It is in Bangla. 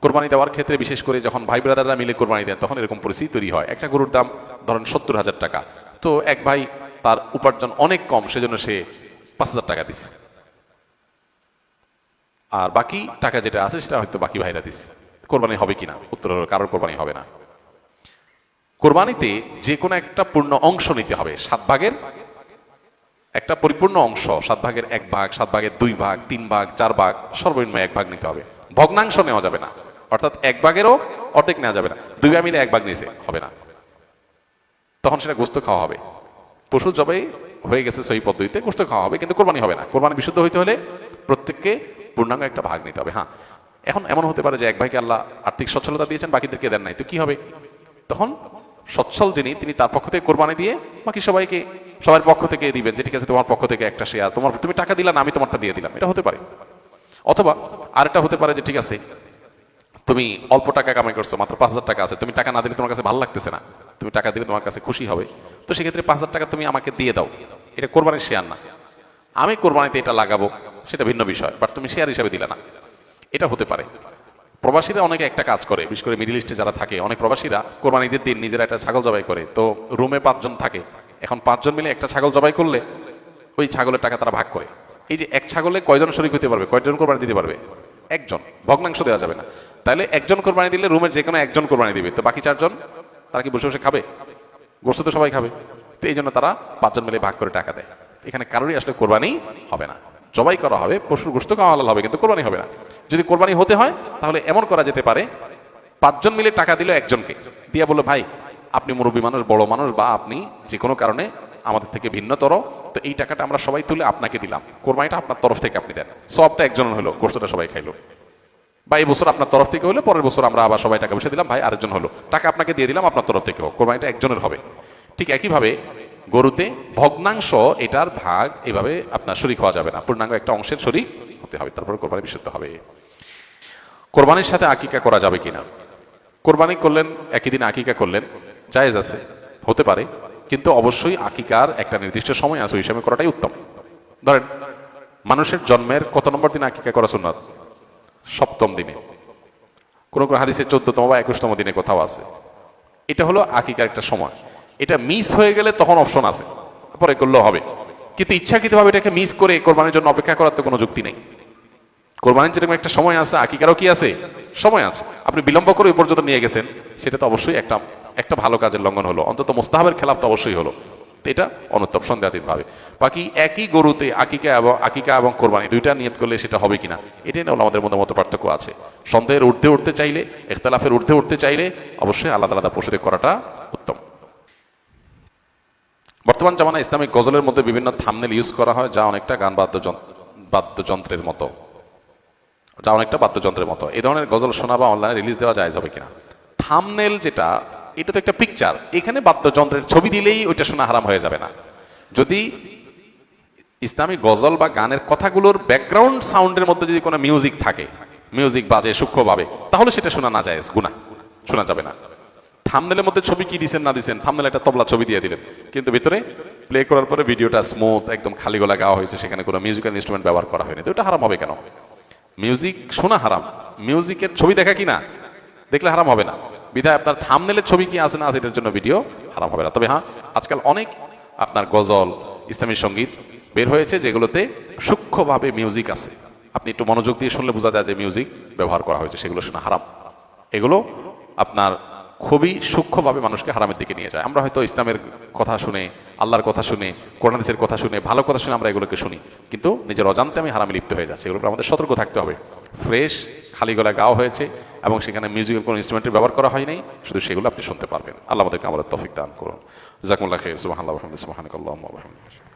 কোরবানি দেওয়ার ক্ষেত্রে বিশেষ করে যখন ভাই ব্রাদাররা মিলে কোরবানি দেন তখন এরকম পরিস্থিতি তৈরি হয়। একটা গরুর দাম ধরেন 70,000 টাকা, তো এক ভাই তার উপার্জন অনেক কম, সেজন্য সে 5,000 টাকা দিছে, আর বাকি টাকা যেটা আছে সেটা হয়তো বাকি ভাইরা দিচ্ছে। কোরবানি হবে কিনা? উত্তর হলো কারোর কোরবানি হবে না। কোরবানিতে যে কোনো একটা পূর্ণ অংশ নিতে হবে, 7 ভাগের একটা পরিপূর্ণ অংশ, 7 ভাগের 1 ভাগ, 7 ভাগের 2 ভাগ, 3 ভাগ, 4 ভাগ, সর্বনিম্ন 1 ভাগ নিতে হবে। ভগ্নাংশ নেওয়া যাবে না, অর্থাৎ 1 ভাগেরও অর্ধেক নেওয়া যাবে না। 2 ভাই মিলে 1 ভাগ নিয়েছে, হবে না, তখন সেটা গোস্ত খাওয়া হবে। পশু জবাই হয়ে গেছে সহি পদ্ধতিতে, গোস্ত খাওয়া হবে, কিন্তু কোরবানি হবে না। কোরবানি বিশুদ্ধ হইতে হলে প্রত্যেককে পূর্ণাঙ্গ একটা ভাগ নিতে হবে। হ্যাঁ, এখন এমন হতে পারে যে এক ভাইকে আল্লাহ আর্থিক সচ্ছলতা দিয়েছেন, বাকিদেরকে দেন নাই, তো কি হবে? তখন সচ্ছল যিনি, তিনি তার পক্ষ থেকে কোরবানি দিয়ে বাকি সবাইকে সবার পক্ষ থেকে দিবেন, যে ঠিক আছে তোমার পক্ষ থেকে একটা শেয়ার, তুমি টাকা দিলা না, আমি তোমারটা দিয়ে দিলাম, এটা হতে পারে। অথবা আরেকটা হতে পারে যে ঠিক আছে তুমি অল্প টাকা কামাই করছো, মাত্র 5,000 টাকা আছে, তুমি টাকা না দিলে তোমার কাছে ভালো লাগতেছে না, তুমি টাকা দিলে তোমার কাছে খুশি হবে, তো সেক্ষেত্রে 5,000 টাকা তুমি আমাকে দিয়ে দাও, এটা কোরবানির শেয়ার না, আমি কোরবানিতে এটা লাগাবো, সেটা ভিন্ন বিষয়, বাট তুমি শেয়ার হিসাবে দিলে না, এটা হতে পারে। প্রবাসীরা অনেকে একটা কাজ করে, বিশেষ করে মিডল ইস্টে যারা থাকে, অনেক প্রবাসীরা কোরবানি ঈদের দিন নিজেরা একটা ছাগল জবাই করে। তো রুমে 5 জন থাকে, এখন 5 জন মিলে একটা ছাগল জবাই করলে ওই ছাগলের টাকা তারা ভাগ করে। এই যে এক ছাগলে কয়জন শরীক হতে পারবে, কয়জন কোরবানি দিতে পারবে? একজন, ভগ্নাংশ দেওয়া যাবে না। তাহলে একজন কোরবানি দিলে রুমের যে কোনো একজন কোরবানি দিবে, তো বাকি 4 জন তারা কি বসে বসে খাবে? গোস্ত তো সবাই খাবে, তো এই জন্য তারা 5 জন মিলে ভাগ করে টাকা দেয়। এখানে কারোরই আসলে কোরবানি হবে না, জবাই করা হবে, পশুর গোস্ত খাওয়া হালাল হবে, কিন্তু কোরবানি হবে না। যদি কোরবানি হতে হয় তাহলে এমন করা যেতে পারে, 5 জন মিলে টাকা দিল একজনকে, দিয়া বললো ভাই আপনি মুরব্বী মানুষ, বড় মানুষ, বা আপনি যে কোনো কারণে আমাদের থেকে ভিন্নতর, তো এই টাকাটা আমরা সবাই তুলে আপনাকে দিলাম, কোরবানিটা আপনার তরফ থেকে আপনি দেন, সবটা একজনের হলো, গোস্তটা সবাই খাইলো। বা এই বছর আপনার তরফ থেকে হলো, পরের বছর আমরা আবার সবাই টাকা বসে দিলাম, ভাই আরেকজন হলো, টাকা আপনাকে দিয়ে দিলাম আপনার তরফ থেকে হোক, কোরবানিটা একজনের হবে। ঠিক একইভাবে গরুতে ভগ্নাংশ, এটার ভাগ এভাবে আপনার শরীক হওয়া যাবে না, পূর্ণাঙ্গ একটা অংশের শরীক হতে হবে, তারপরে কোরবানি বিশুদ্ধ হবে। কোরবানির সাথে আকিকা করা যাবে কিনা? কোরবানি করলেন, একই দিন আকিকা করলেন, জায়েজ আছে, হতে পারে, কিন্তু অবশ্যই আকিকার একটা নির্দিষ্ট সময় আছে, ওই হিসাবে করাটাই উত্তম। ধরেন মানুষের জন্মের কত নম্বর দিনে আকিকা করা সুন্নাত? 7ম দিনে, কোন কোন হাদিসে 14তম বা 21তম দিনে কোথাও আছে। এটা হলো আকিকার একটা সময়, এটা মিস হয়ে গেলে তখন অপশন আছে, পরে করলেও হবে, কিন্তু ইচ্ছাকৃতভাবে এটাকে মিস করে কোরবানির জন্য অপেক্ষা করার তো কোনো যুক্তি নেই। কোরবানির যেরকম একটা সময় আছে, আকিকারও কি আছে? সময় আছে। আপনি বিলম্ব করে ওই পর্যন্ত নিয়ে গেছেন, সেটা তো অবশ্যই একটা ভালো কাজের লঙ্ঘন হলো, অন্তত মোস্তাহাবের খেলাফ তো অবশ্যই হলো, এটা অনুত্তম সন্দেহাতীত ভাবে। বাকি একই গরুতে আকিকা এবং কোরবানি দুইটা নিয়ত করলে সেটা হবে কিনা, এটা নিয়ে আমাদের মধ্যে মত পার্থক্য আছে। সন্দেহের ঊর্ধ্বে উঠতে চাইলে, ইখতিলাফের ঊর্ধ্বে উঠতে চাইলে অবশ্যই আলাদা আলাদা পশুতে করাটা উত্তম। বর্তমান জামানায় ইসলামিক গজলের মধ্যে বিভিন্ন থাম্বনেল ইউজ করা হয়, যা অনেকটা গান বাদ্যযন্ত্রের মতো, এই ধরনের গজল শোনা বা অনলাইনে রিলিজ দেওয়া যায় হবে কিনা? থাম্বনেল যেটা, এটা তো একটা পিকচার, এখানে বাদ্যযন্ত্রের ছবি দিলেই ওইটা শোনা হারাম হয়ে যাবে না। যদি ইসলামী গজল বা গানের কথাগুলোর ব্যাকগ্রাউন্ড সাউন্ডের মধ্যে যদি কোনো মিউজিক থাকে, মিউজিক বাজে সূক্ষ্মভাবে, তাহলে সেটা শোনা না যায়, গুনাহ, শোনা যাবে না। থাম্বনেলের মধ্যে ছবি কি দিচ্ছেন না দিচ্ছেন, থাম্বনেলে একটা তবলা ছবি দিয়ে দিলেন, কিন্তু ভিতরে প্লে করার পরে ভিডিওটা স্মুথ একদম খালি গলা গাওয়া হয়েছে, সেখানে কোনো মিউজিক্যাল ইনস্ট্রুমেন্ট ব্যবহার করা হয়নি, তো এটা হারাম হবে কেন? মিউজিক শোনা হারাম, মিউজিকের ছবি দেখা কি না দেখলে হারাম হবে না, বিধায় আপনার থাম্বনেলের ছবি কি আছে না আছে এটার জন্য ভিডিও হারাম হবে না। তবে হ্যাঁ, আজকাল অনেক আপনার গজল, ইসলামী সঙ্গীত বের হয়েছে যেগুলোতে সূক্ষ্মভাবে মিউজিক আছে, আপনি একটু মনোযোগ দিয়ে শুনলে বোঝা যায় যে মিউজিক ব্যবহার করা হয়েছে, সেগুলো শোনা হারাম। এগুলো আপনার খুবই সূক্ষ্মভাবে মানুষকে হারামের দিকে নিয়ে যায়। আমরা হয়তো ইসলামের কথা শুনে, আল্লাহর কথা শুনে, কোরআন হাদিসের কথা শুনে, ভালো কথা শুনে আমরা এগুলোকে শুনি, কিন্তু নিজের অজান্তে আমি হারামে লিপ্ত হয়ে যাচ্ছি। এগুলোর আমাদের সতর্ক থাকতে হবে। ফ্রেশ খালি গলায় গাওয়া হয়েছে এবং সেখানে মিউজিক্যাল কোনো ইনস্ট্রুমেন্টের ব্যবহার করা হয় নাই, শুধু সেগুলো আপনি শুনতে পারবেন। আল্লাহ আমাদেরকে আমাদের তৌফিক দান করুন। জাযাকুমুল্লাহু খাইরান। সুবহানাল্লাহি ওয়া বিহামদিহি, সুবহানাকাল্লাহুম্মা ওয়া বিহামদিকা।